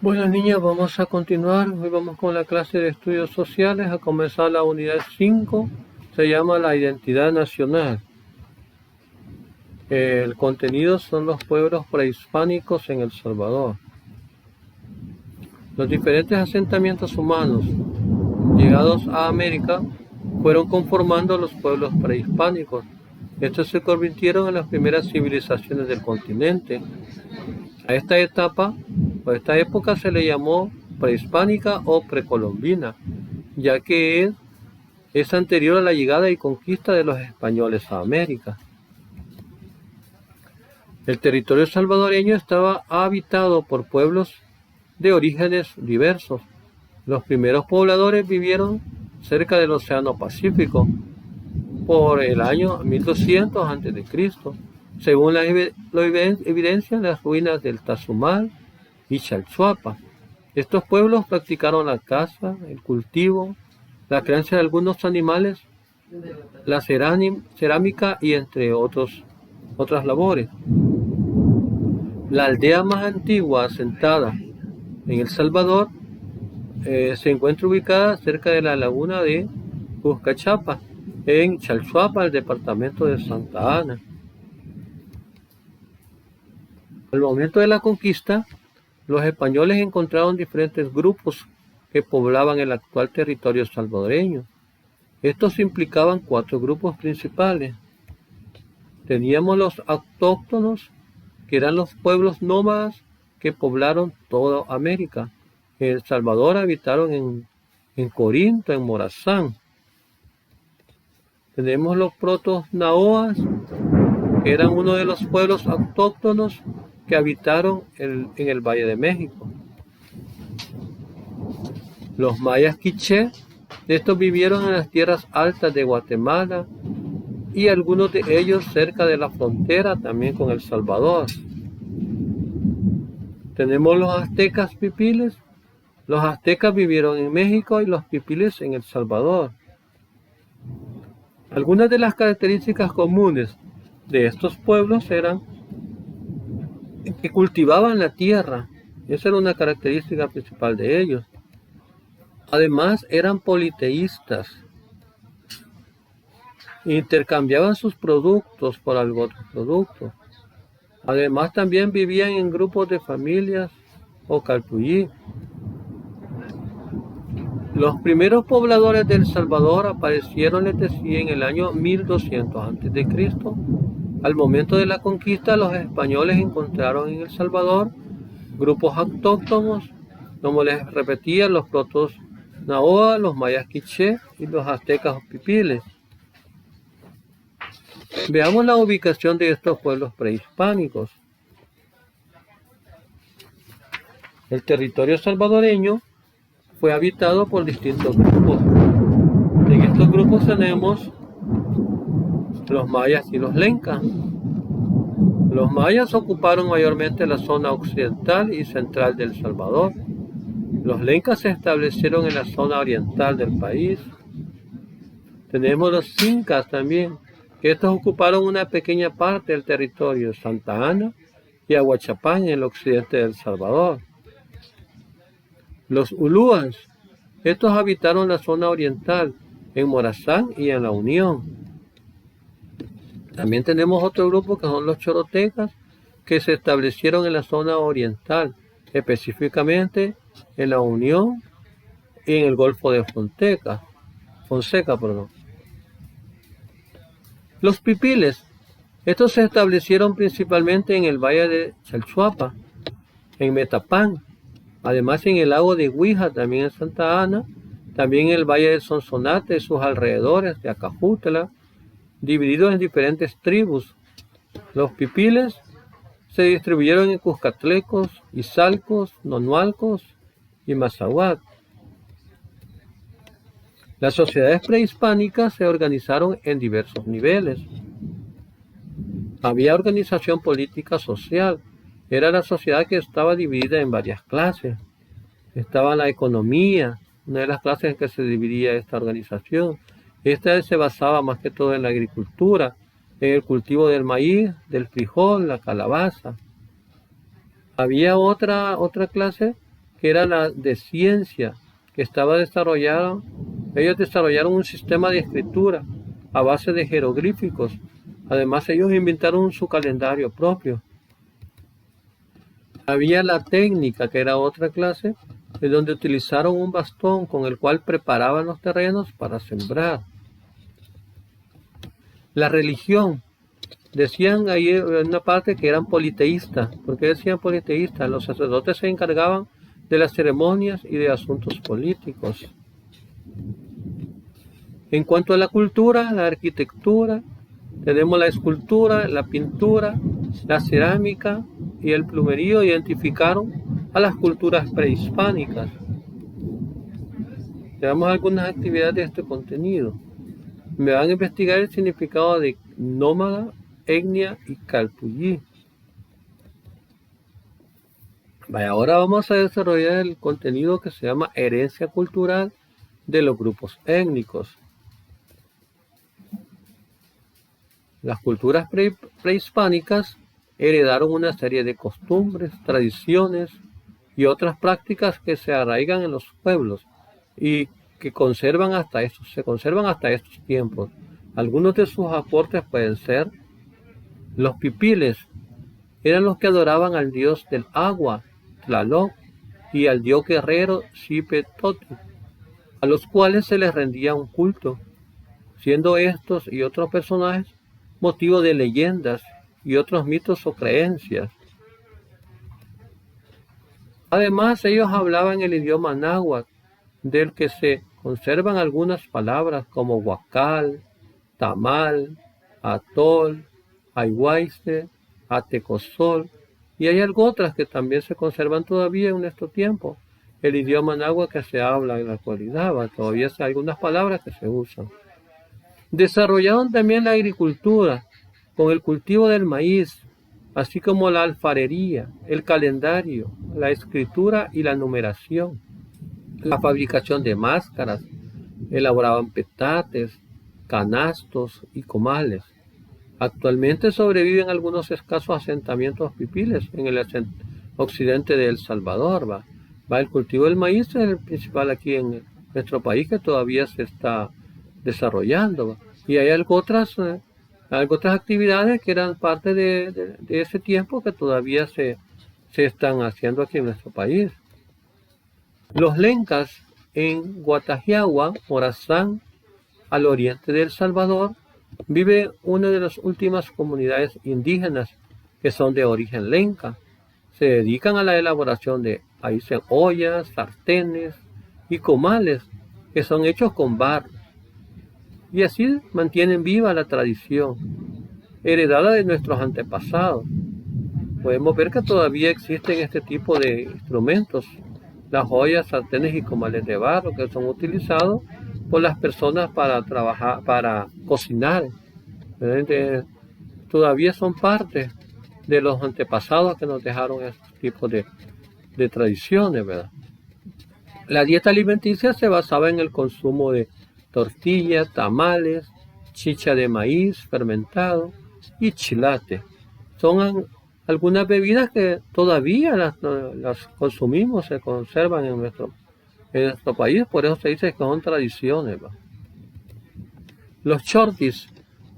Bueno, niñas, vamos a continuar. Hoy vamos con la clase de estudios sociales, a comenzar la unidad 5. Se llama la identidad nacional. El contenido son los pueblos prehispánicos en El Salvador. Los diferentes asentamientos humanos llegados a América fueron conformando los pueblos prehispánicos. Estos se convirtieron en las primeras civilizaciones del continente. A esta etapa o a esta época se le llamó prehispánica o precolombina, ya que es anterior a la llegada y conquista de los españoles a América. El territorio salvadoreño estaba habitado por pueblos de orígenes diversos. Los primeros pobladores vivieron cerca del Océano Pacífico por el año 1200 a.C., según la evidencia en las ruinas del Tazumal y Chalchuapa. Estos pueblos practicaron la caza, el cultivo, la crianza de algunos animales, la cerámica y entre otras labores. La aldea más antigua asentada en El Salvador se encuentra ubicada cerca de la laguna de Cuscachapa, en Chalchuapa, el departamento de Santa Ana. Al momento de la conquista, los españoles encontraron diferentes grupos que poblaban el actual territorio salvadoreño. Estos implicaban 4 grupos principales. Teníamos los autóctonos, que eran los pueblos nómadas que poblaron toda América. En El Salvador habitaron en Corinto, en Morazán. Tenemos los protos naoas, que eran uno de los pueblos autóctonos que habitaron en el Valle de México. Los mayas quiché, estos vivieron en las tierras altas de Guatemala y algunos de ellos cerca de la frontera también con El Salvador. Tenemos los aztecas pipiles. Los aztecas vivieron en México y los pipiles en El Salvador. Algunas de las características comunes de estos pueblos eran que cultivaban la tierra. Esa era una característica principal de ellos. Además, eran politeístas. Intercambiaban sus productos por algún otro producto. Además, también vivían en grupos de familias o calpuyí. Los primeros pobladores de El Salvador aparecieron, les decía, en el año 1200 a.C. Al momento de la conquista, los españoles encontraron en El Salvador grupos autóctonos, como les repetía, los protos naoa, los mayas quiché y los aztecas pipiles. Veamos la ubicación de estos pueblos prehispánicos. El territorio salvadoreño fue habitado por distintos grupos. En estos grupos tenemos los mayas y los lencas. Los mayas ocuparon mayormente la zona occidental y central de El Salvador. Los lencas se establecieron en la zona oriental del país. Tenemos los incas también, que estos ocuparon una pequeña parte del territorio de Santa Ana y Aguachapán en el occidente de El Salvador. Los ulúas, estos habitaron la zona oriental, en Morazán y en La Unión. También tenemos otro grupo que son los chorotecas, que se establecieron en la zona oriental, específicamente en La Unión y en el Golfo de Fonseca. Los pipiles, estos se establecieron principalmente en el valle de Chalchuapa, en Metapán, además en el lago de Huija, también en Santa Ana, también en el valle de Sonsonate y sus alrededores, de Acajutla, divididos en diferentes tribus. Los pipiles se distribuyeron en Cuscatlecos, Izalcos, Nonualcos y Mazahuat. Las sociedades prehispánicas se organizaron en diversos niveles. Había organización política social. Era la sociedad que estaba dividida en varias clases. Estaba la economía, una de las clases en que se dividía esta organización. Esta se basaba más que todo en la agricultura, en el cultivo del maíz, del frijol, la calabaza. Había otra clase que era la de ciencia, que estaba desarrollado. Ellos desarrollaron un sistema de escritura a base de jeroglíficos. Además, ellos inventaron su calendario propio. Había la técnica, que era otra clase, en donde utilizaron un bastón con el cual preparaban los terrenos para sembrar. La religión, decían ahí en una parte que eran politeístas. ¿Por qué decían politeístas? Los sacerdotes se encargaban de las ceremonias y de asuntos políticos. En cuanto a la cultura, la arquitectura, tenemos la escultura, la pintura, la cerámica y el plumerío. Identificaron a las culturas prehispánicas. Veamos algunas actividades de este contenido. Me van a investigar el significado de nómada, etnia y calpulli. Ahora vamos a desarrollar el contenido que se llama herencia cultural de los grupos étnicos. Las culturas prehispánicas heredaron una serie de costumbres, tradiciones y otras prácticas que se arraigan en los pueblos y que se conservan hasta estos tiempos. Algunos de sus aportes pueden ser: los pipiles eran los que adoraban al dios del agua, Tlaloc, y al dios guerrero Xipe-Totl, a los cuales se les rendía un culto, siendo estos y otros personajes motivo de leyendas y otros mitos o creencias. Además, ellos hablaban el idioma náhuatl, del que se conservan algunas palabras como huacal, tamal, atol, aihuaiste, atecosol, y hay algo otras que también se conservan todavía en nuestro tiempo. El idioma náhuatl que se habla en la actualidad, todavía hay algunas palabras que se usan. Desarrollaron también la agricultura con el cultivo del maíz, así como la alfarería, el calendario, la escritura y la numeración, la fabricación de máscaras. Elaboraban petates, canastos y comales. Actualmente sobreviven algunos escasos asentamientos pipiles en el occidente de El Salvador. El cultivo del maíz es el principal aquí en nuestro país, que todavía se está desarrollando. Y hay algo otras actividades que eran parte de ese tiempo que todavía se están haciendo aquí en nuestro país. Los lencas en Guatajiagua, Morazán, al oriente de El Salvador, vive una de las últimas comunidades indígenas que son de origen lenca. Se dedican a la elaboración de ollas, sartenes y comales que son hechos con barro. Y así mantienen viva la tradición heredada de nuestros antepasados. Podemos ver que todavía existen este tipo de instrumentos, las ollas, sartenes y comales de barro, que son utilizados por las personas para trabajar, para cocinar. Todavía son parte de los antepasados que nos dejaron estos tipos de tradiciones, ¿verdad? La dieta alimenticia se basaba en el consumo de tortilla, tamales, chicha de maíz fermentado y chilate. Son algunas bebidas que todavía las consumimos, se conservan en nuestro país, por eso se dice que son tradiciones. Los chortis.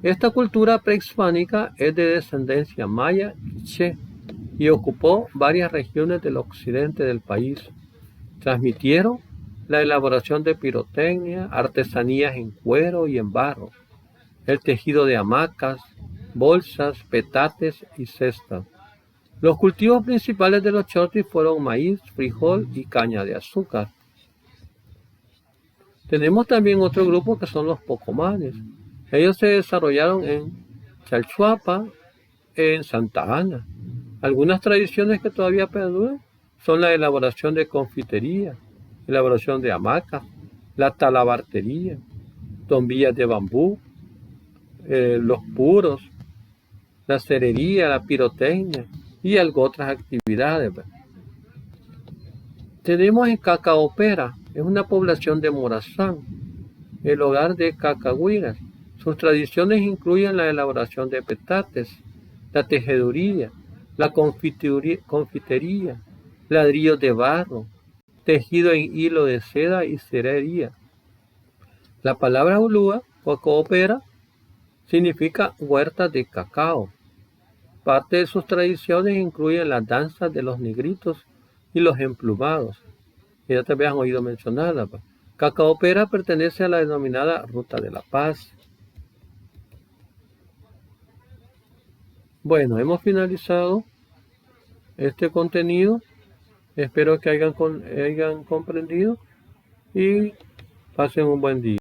Esta cultura prehispánica es de descendencia maya y ché y ocupó varias regiones del occidente del país. Transmitieron la elaboración de pirotecnia, artesanías en cuero y en barro, el tejido de hamacas, bolsas, petates y cestas. Los cultivos principales de los chortis fueron maíz, frijol y caña de azúcar. Tenemos también otro grupo que son los pocomanes. Ellos se desarrollaron en Chalchuapa, en Santa Ana. Algunas tradiciones que todavía perduran son la elaboración de confitería, elaboración de hamacas, la talabartería, tombillas de bambú, los puros, la cerería, la pirotecnia y algunas otras actividades. Tenemos en Cacaopera, es una población de Morazán, el hogar de cacahuiras. Sus tradiciones incluyen la elaboración de petates, la tejeduría, la confitería, ladrillos de barro, tejido en hilo de seda y cerería. La palabra ulúa o coopera significa huerta de cacao. Parte de sus tradiciones incluyen las danzas de los negritos y los emplumados. Ya te habían oído mencionarla. Cacaopera pertenece a la denominada Ruta de la Paz. Bueno, hemos finalizado este contenido. Espero que hayan comprendido y pasen un buen día.